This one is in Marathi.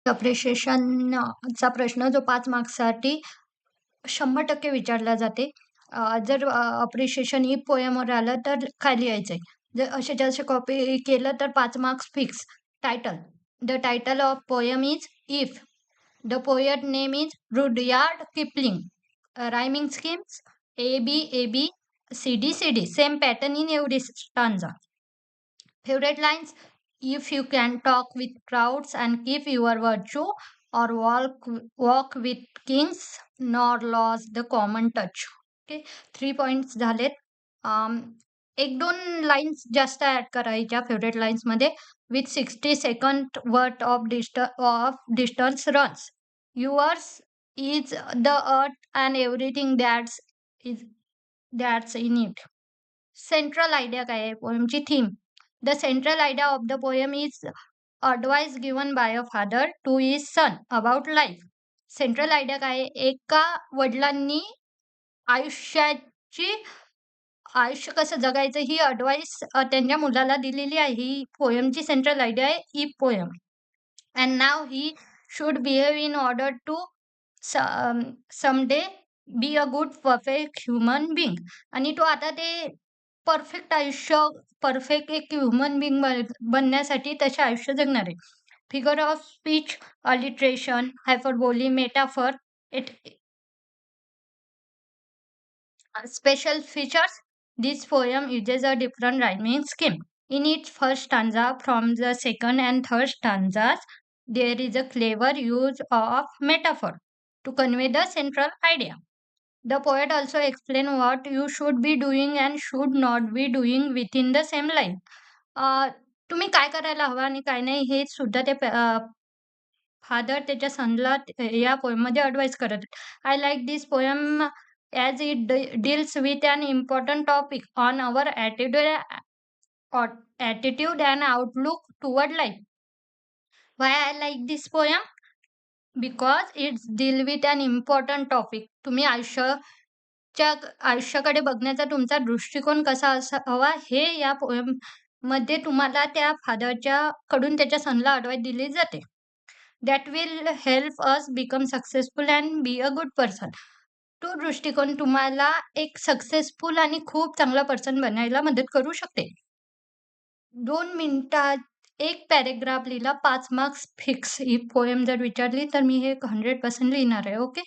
अप्रिशिएशनचा प्रश्न जो 5 मार्क्ससाठी 100% विचारला जाते. जर अप्रिशिएशन इफ पोएमवर आलं तर काय लिहायचंय? जर असेच्या असे कॉपी केलं तर 5 marks fix. Title. The title of poem is if. The poet name is Rudyard Kipling. Rhyming schemes A, B, C, D. Same pattern in every stanza. Favorite lines: if you can talk with crowds and keep your virtue, or walk with kings, nor lose the common touch. Okay, 3 points झालेत. एक दोन लाईन्स जास्त ऍड करायच्या फेवरेट लाईन्स मध्ये. With 60 second worth of distance runs. Yours is the earth and everything that's in it. Central idea काय आहे पोएमची theme? The central idea of the poem is advice given by a father to his son about life. Central idea काय आहे? एका वडिलांनी आयुष्य कसं जगायचं ही ॲडवाइस त्यांच्या मुलाला दिलेली आहे. ही पोएमची सेंट्रल आयडिया आहे, ही poem. And now he should behave in order to someday be a good perfect human being. आणि तो आता ते परफेक्ट आयुष्य, परफेक्ट एक ह्युमन बिंग बनण्यासाठी तसे आयुष्य जगणार आहे. Figure of speech, alliteration, hyperbole, metaphor. Special features: this poem uses a different rhyming scheme. In its first stanza, from the second and third stanzas, there is a clever use of metaphor to convey the central idea. The poet also explains what you should be doing and should not be doing within the same line. तुम्ही काय करायला हवं आणि काय नाही हे सुद्धा ते फादर त्याच्या सनला या पोएममध्ये ॲडवाइस करत. I like this poem as it deals with an important topic on our attitude and outlook toward life. Why I like this poem? Because it deals with an important topic. तुम्ही आयुष्याकडे बघण्याचा तुमचा दृष्टिकोन कसा हवा हे या पोएम मध्ये तुम्हाला त्या फादरच्या कडून त्याच्या सनला ॲडवाइस दिली जाते. That will help us become successful and B a good person. तो दृष्टिकोन तुम्हाला एक सक्सेसफुल आणि खूप चांगला पर्सन बनायला मदत करू शकते. 2 मिनिटात एक पॅरेग्राफ लिहिला, 5 मार्क्स फिक्स. ही पोएम जर विचारली तर मी हे 100% लिहिणार आहे. ओके.